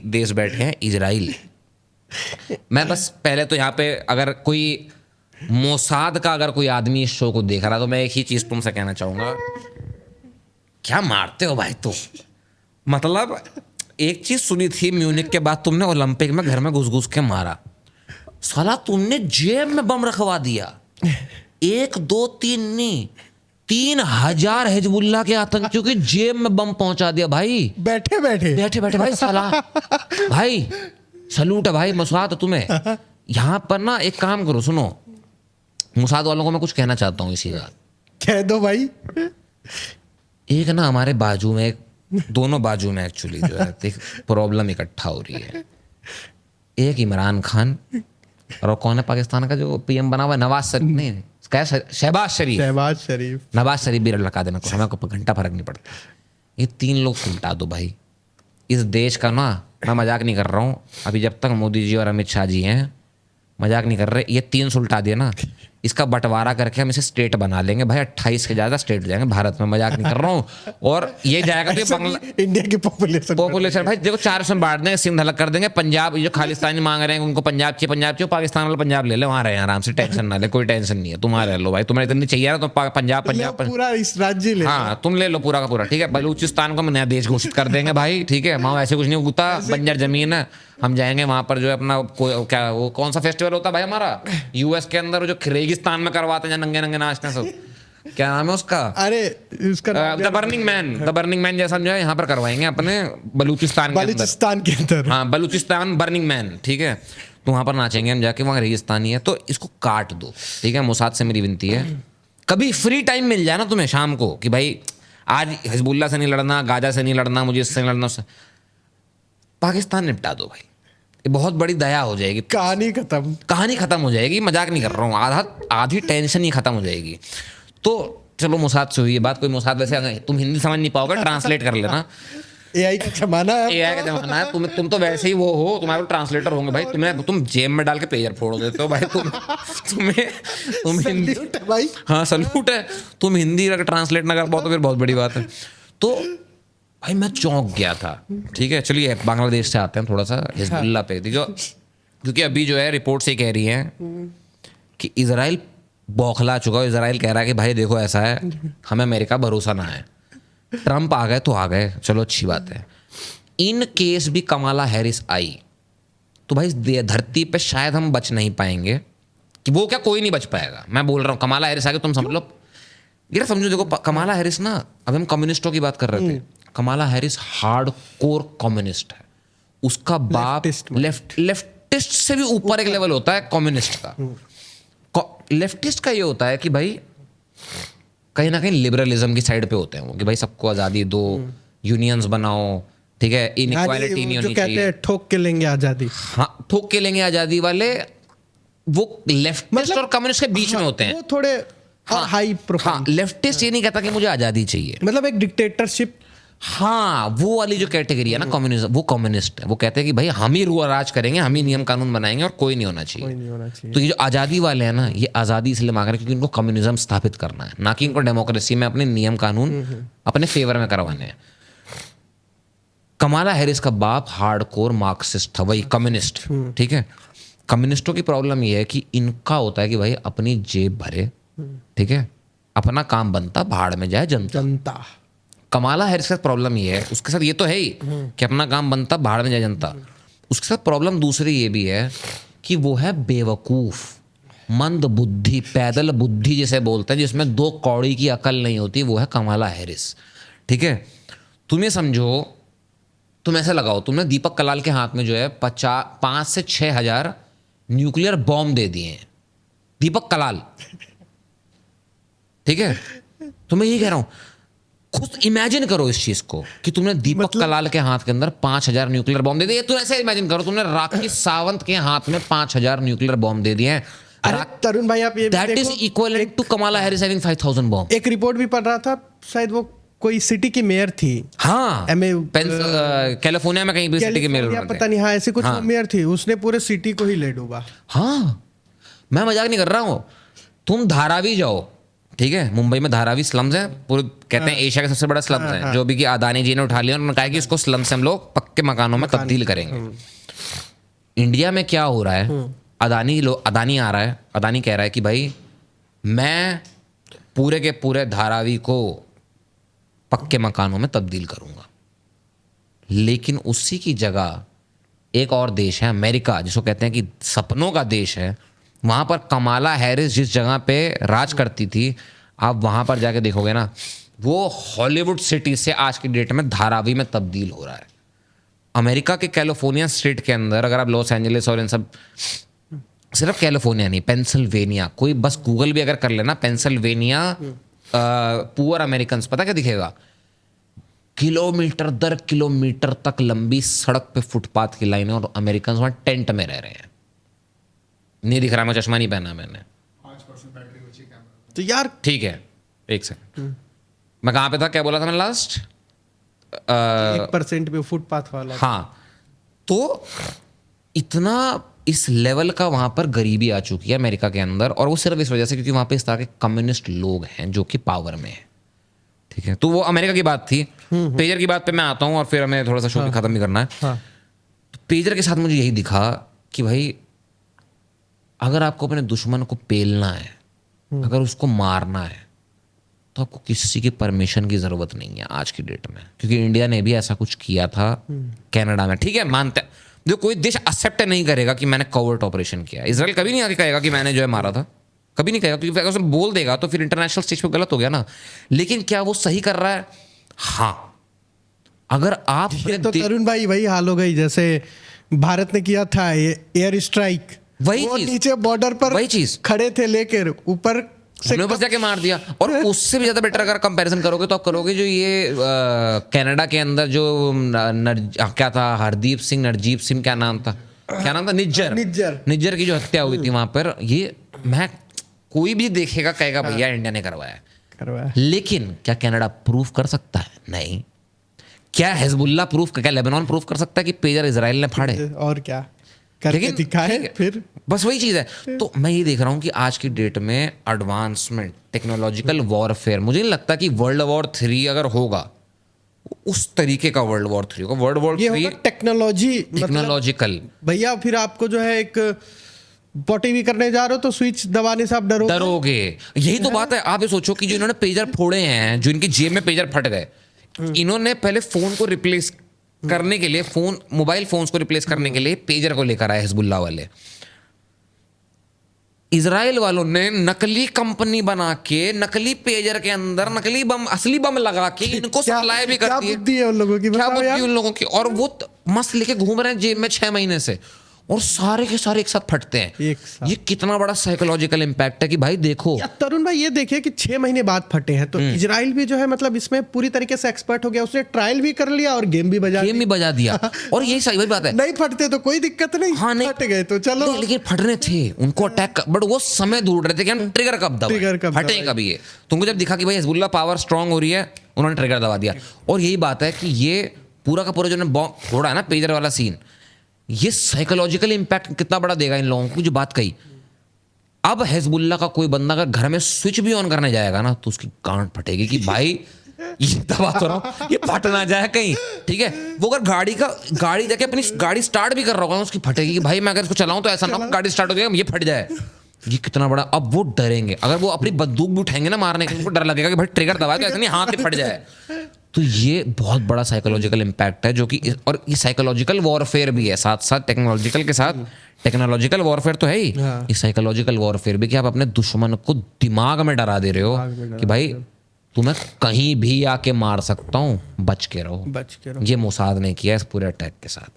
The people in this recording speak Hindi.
देश बैठे हैं इजराइल। मैं बस पहले तो यहाँ पे अगर कोई मोसाद का अगर कोई आदमी इस शो को देख रहा तो मैं एक ही चीज तुमसे कहना चाहूंगा, क्या मारते हो भाई तुम। मतलब एक चीज सुनी थी, म्यूनिक के बाद तुमने ओलंपिक में घर में घुस घुस के मारा, साला तुमने जेब में बम रखवा दिया। 1 2 3 नहीं, 3000 हिजबुल्लाह के आतंकियों की जेब में बम पहुंचा दिया भाई, बैठे बैठे बैठे बैठे भाई। साला भाई सलूट है भाई मुसाद तुम्हें। यहाँ पर ना एक काम करो, सुनो, मुसाद वालों को मैं कुछ कहना चाहता हूँ इसी बात। कह दो भाई। एक ना हमारे बाजू में, दोनों बाजू में एक्चुअली जो है एक प्रॉब्लम इकट्ठा हो रही है। एक इमरान खान और कौन है पाकिस्तान का जो पीएम बना हुआ है, नवाज शरीफ, नहीं शहबाज शरीफ। नवाज शरीफ भी लगा देना, हमें को घंटा फर्क नहीं पड़ता। ये 3 लोग सुलटा दो भाई इस देश का ना। मैं मजाक नहीं कर रहा हूँ, अभी जब तक मोदी जी और अमित शाह जी हैं, मजाक नहीं कर रहे, ये 3 सुलटा दिए ना, इसका बंटवारा करके हम इसे स्टेट बना लेंगे भाई। 28 के ज़्यादा स्टेट हो जाएंगे भारत में, मजाक नहीं कर रहा हूँ। और ये जाएगा तो बांग्ला इंडिया की पॉपुलेशन भाई देखो 4 में बांट देंगे, सिंध अलग कर देंगे, पंजाब जो खालिस्तानी मांग रहे हैं उनको पंजाब चाहिए, पाकिस्तान वाला पंजाब ले ले, वहाँ रहे आराम से, टेंशन ना ले, कोई टेंशन नहीं है, तुम्हारा लो भाई, तुम्हें इतनी चाहिए ना तो पंजाब पूरा इस राज्य ले, हाँ तुम ले लो पूरा का पूरा, ठीक है। बलूचिस्तान को नया देश घोषित कर देंगे भाई, ठीक है, वहाँ ऐसे कुछ नहीं होता, बंजर जमीन है, हम जाएंगे वहां पर जो है अपना क्या वो कौन सा फेस्टिवल होता है भाई हमारा यूएस के अंदर, जो रेगिस्तान में करवाते हैं नंगे नंगे नाचते सब, क्या नाम है उसका, अरे उसका द बर्निंग मैन जैसा जो है यहाँ पर करवाएंगे अपने बलूचिस्तान के अंदर। हाँ बलूचिस्तान बर्निंग मैन, ठीक है, तो वहां पर नाचेंगे हम जाके, वहाँ रेगिस्तानी है, तो इसको काट दो, ठीक है। मुसाद से मेरी विनती है, कभी फ्री टाइम मिल जाए ना तुम्हें शाम को कि भाई आज हिजबुल्ला से नहीं लड़ना, गाजा से नहीं लड़ना, मुझे इससे नहीं लड़ना, पाकिस्तान निपटा दो भाई, ये बहुत बड़ी दया हो जाएगी, कहानी खत्म हो जाएगी। मजाक नहीं कर रहा हूँ, आधी टेंशन ही खत्म हो जाएगी। तो चलो मुसाद से हुई ये बात, कोई मुसाद वैसे तुम हिंदी समझ नहीं पाओगे, ट्रांसलेट कर लेना। एआई का जमाना है, तुम तो वैसे ही वो हो, तुम्हारे ट्रांसलेटर होंगे भाई, तुम जेब में डाल के पेजर फोड़ देते हो भाई, तुम हिंदी भाई, हाँ सल्यूट है, तुम हिंदी अगर ट्रांसलेट ना कर पाओ तो फिर बहुत बड़ी बात है। तो भाई मैं चौंक गया था, ठीक है। चलिए बांग्लादेश से आते हैं थोड़ा सा हिजबुल्लाह पे, क्योंकि अभी जो है रिपोर्ट से कह रही हैं कि इजराइल बौखला चुका है। इजराइल कह रहा है कि भाई देखो ऐसा है, हमें अमेरिका भरोसा ना है, ट्रंप आ गए तो आ गए, चलो अच्छी बात है। इन केस भी कमाला हैरिस आई तो भाई धरती पे शायद हम बच नहीं पाएंगे, कि वो क्या कोई नहीं बच पाएगा, मैं बोल रहा हूँ कमाला हैरिस आ गए, तुम समझ लो यार, समझो। देखो कमाला हैरिस ना, अब हम कम्युनिस्टों की बात कर रहे थे, Kamala Harris hard core communist है, उसका बाप लेफ्टिस्ट से भी ऊपर एक लेवल होता है कम्युनिस्ट का। लेफ्टिस्ट का ये होता है कि भाई कहीं ना कहीं लिबरलिज्म की साइड पे होते हैं वो, कि भाई सबको आज़ादी दो, यूनियंस बनाओ, ठीक है, इनइक्वालिटी नहीं होनी चाहिए, ठोक के लेंगे आज़ादी, हाँ ठोक के लेंगे आज़ादी वाले, वो लेफ्टिस्ट और कम्युनिस्ट के बीच में होते हैं, वो थोड़े हाई प्रोफाइल। लेफ्टिस्ट ये नहीं कहता कि मुझे आज़ादी चाहिए, मतलब एक डिक्टेटरशिप, हाँ वो वाली जो कैटेगरी है ना कम्युनिज्म, वो कम्युनिस्ट है, वो कहते हैं कि भाई हम ही राज करेंगे, हम ही नियम कानून बनाएंगे और कोई नहीं होना चाहिए। तो ये जो आज़ादी वाले हैं ना, ये आज़ादी इसलिए मांग रहे हैं क्योंकि इनको कम्युनिज्म स्थापित करना है, ना कि इनको डेमोक्रेसी में अपने नियम कानून अपने फेवर में करवाने हैं। कमाला हैरिस का बाप हार्डकोर मार्क्सिस्ट था, वही कम्युनिस्ट, ठीक है। कम्युनिस्टों की प्रॉब्लम ये है कि इनका होता है कि भाई अपनी जेब भरे, ठीक है, अपना काम बनता, भाड़ में जाए जनता। कमाला हैरिस का प्रॉब्लम ये है, उसके साथ ये तो है ही कि अपना काम बनता, भाड़ में जाए जनता, उसके साथ प्रॉब्लम दूसरी ये भी है कि वो है बेवकूफ़, मंद बुद्धि, पैदल बुद्धि जिसे बोलते हैं, जिसमें 2 कौड़ी की अकल नहीं होती, वो है कमाला हैरिस, ठीक है। तुम ये समझो, तुम ऐसे लगाओ, तुमने दीपक कलाल के हाथ में जो है 5 से 6 हजार न्यूक्लियर बॉम्ब दे दिए हैं, दीपक कलाल, ठीक है। तो मैं ये कह रहा हूं, खुद इमेजिन करो इस चीज को कि तुमने दीपक कलाल के हाथ के अंदर 5000 न्यूक्लियर बॉम्ब दे दिए। तो ऐसे इमेजिन करो तुमने राखी सावंत के हाथ में 5000 न्यूक्लियर बॉम्ब दे दिए हैं। अरे तरुण भाई, आप ये that is equivalent to Kamala Harris having 5000 bomb. एक रिपोर्ट भी पढ़ रहा था, शायद वो कोई सिटी की मेयर थी, हाँ कैलिफोर्निया में कहीं भी सिटी की मेयर, पता नहीं, हाँ ऐसी कुछ मेयर थी, उसने पूरे सिटी को ही ले डूबा। हाँ मैं मजाक नहीं कर रहा हूँ, तुम धारावी जाओ, ठीक है, मुंबई में धारावी स्लम्स हैं, पूरे कहते हैं एशिया के सबसे बड़ा स्लम्स हैं, जो भी कि अदानी जी ने उठा लिया, उन्होंने कहा कि इसको स्लम से हम लोग पक्के मकानों में तब्दील करेंगे। इंडिया में क्या हो रहा है, अदानी आ रहा है, अदानी कह रहा है कि भाई मैं पूरे के पूरे धारावी को पक्के मकानों में तब्दील करूंगा। लेकिन उसी की जगह एक और देश है अमेरिका, जिसको कहते हैं कि सपनों का देश है, वहां पर कमाला हैरिस जिस जगह पे राज करती थी, आप वहां पर जाके देखोगे ना, वो हॉलीवुड सिटी से आज की डेट में धारावी में तब्दील हो रहा है। अमेरिका के कैलिफोर्निया स्टेट के अंदर, अगर आप लॉस एंजलिस और इन सब, सिर्फ कैलिफोर्निया नहीं, पेंसिल्वेनिया, कोई बस गूगल भी अगर कर लेना पेंसिल्वेनिया पुअर अमेरिकन, पता क्या दिखेगा, किलोमीटर दर किलोमीटर तक लंबी सड़क पे फुटपाथ की लाइन है और अमेरिकन वहां टेंट में रह रहे हैं। नहीं दिख रहा, मैं चश्मा नहीं पहना मैंने। 5% बैटरी बची कैमरा। तो यार ठीक है, एक सेकंड, मैं कहाँ पे था, क्या बोला था मैंने लास्ट? 1% पे फुटपाथ वाला। हाँ, तो इतना इस लेवल का वहां पर गरीबी आ चुकी है अमेरिका के अंदर, और वो सिर्फ इस वजह से क्योंकि वहां पे इस तरह के कम्युनिस्ट लोग हैं जो कि पावर में है। ठीक है, तो वो अमेरिका की बात थी। पेजर की बात पे मैं आता हूँ और फिर हमें थोड़ा सा शो भी खत्म भी करना है। तो पेजर के साथ मुझे यही दिखा कि भाई अगर आपको अपने दुश्मन को पेलना है, अगर उसको मारना है, तो आपको किसी की परमिशन की जरूरत नहीं है आज की डेट में, क्योंकि इंडिया ने भी ऐसा कुछ किया था कनाडा में। ठीक है, मानते हैं, जो कोई देश एक्सेप्ट नहीं करेगा कि मैंने कवर्ट ऑपरेशन किया। इजराइल कभी नहीं आके कहेगा कि मैंने जो है मारा था, कभी नहीं कहेगा, क्योंकि अगर उसने बोल देगा तो फिर इंटरनेशनल स्टेज पे गलत हो गया ना। लेकिन क्या वो सही कर रहा है? हाँ, अगर आप ये तो तरुण भाई वही हाल हो गई जैसे भारत ने किया था एयर स्ट्राइक, वही वो चीज, नीचे बॉर्डर पर वही चीज खड़े थे, लेकर ऊपर से हमने बस जाके मार दिया। और उससे भी ज्यादा बेटर अगर कंपैरिजन करोगे तो आप करोगे जो ये कनाडा के अंदर जो क्या था, हरदीप सिंह, नरजीत सिंह, क्या नाम था, निज्जर की जो हत्या हुई थी वहां पर, ये मैं कोई भी देखेगा कहेगा भैया इंडिया ने करवाया। लेकिन क्या कनाडा प्रूफ कर सकता है? नहीं। क्या हिजबुल्लाह प्रूफ, क्या लेबनान प्रूफ कर सकता है कि पेजर इजराइल ने फाड़े? और क्या करके दिखाए फिर? बस वही चीज है। तो मैं ये देख रहा हूँ कि आज की डेट में एडवांसमेंट, टेक्नोलॉजिकल वॉरफेयर, मुझे नहीं लगता कि वर्ल्ड वॉर 3 अगर होगा, उस तरीके का वर्ल्ड वॉर 3 होगा। वर्ल्ड वॉर 3 टेक्नोलॉजिकल, भैया फिर आपको जो है एक पॉटी भी करने जा रहे हो तो स्विच दबाने से आप डरोगे। यही तो बात है। आप ये सोचो कि जो इन्होंने पेजर फोड़े हैं, जो इनकी जेब में पेजर फट गए, इन्होंने पहले फोन को रिप्लेस करने के लिए, मोबाइल फोन्स को रिप्लेस करने के लिए पेजर को लेकर आए हिजबुल्लाह वाले। इजराइल वालों ने नकली कंपनी बना के नकली पेजर के अंदर नकली बम, असली बम लगा के इनको सप्लाई भी करती है। क्या बुद्धि है उन लोगों की, क्या बुद्धि उन लोगों की। और वो मस्त लेके घूम रहे हैं जेब में 6 महीने से, और सारे के सारे एक साथ फटते हैं। ये कितना बड़ा साइकोलॉजिकल इम्पैक्ट है कि भाई देखो। तरुण भाई ये देखिए कि 6 महीने बाद फटे हैं, तो इजराइल भी जो है मतलब इसमें पूरी तरीके से एक्सपर्ट हो गया, उसने ट्रायल भी कर लिया और गेम भी बजा दिया। और यही सही बात है, नहीं फटते तो कोई दिक्कत नहीं, हाँ नहीं फट गए तो चलो। लेकिन फटने थे, उनको अटैक, बट वो समय ढूंढ रहे थे कि हम ट्रिगर कब दबाएं, फटे कब। ये तुमको जब दिखा कि भाई हिजबुल्लाह पावर स्ट्रांग हो रही है, उन्होंने ट्रिगर दबा दिया। और यही बात है कि ये पूरा का पूरा जो बॉम्ब फोड़ा है ना, पेजर वाला सीन, ये साइकोलॉजिकल इंपैक्ट कितना बड़ा देगा इन लोगों को। जो बात कही, अब हिजबुल्लाह का कोई बंदा अगर घर में स्विच भी ऑन करने जाएगा ना, तो उसकी गांड फटेगी कि भाई ये दबा तो रहा हूं, ये फट ना जाए कहीं। ठीक है, वो अगर गाड़ी जाके अपनी गाड़ी स्टार्ट भी कर रहा होगा, उसकी फटेगी कि भाई मैं अगर इसको चलाऊं तो ऐसा ना गाड़ी स्टार्ट हो जाएगा, ये फट जाए। ये कितना बड़ा, अब वो डरेंगे। अगर वो अपनी बंदूक भी उठाएंगे ना मारने के, उनको डर लगेगा कि भाई ट्रिगर दबाए तो ऐसा नहीं हाथ ही फट जाए। तो ये बहुत बड़ा साइकोलॉजिकल इम्पैक्ट है, जो कि, और ये साइकोलॉजिकल वॉरफेयर भी है साथ साथ टेक्नोलॉजिकल के साथ। टेक्नोलॉजिकल वॉरफेयर तो है ही, ये साइकोलॉजिकल वॉरफेयर भी, कि आप अपने दुश्मन को दिमाग में डरा दे रहे हो कि भाई तुम्हें कहीं भी आके मार सकता हूँ, बच के रहो। ये मोसाद ने किया इस पूरे अटैक के साथ।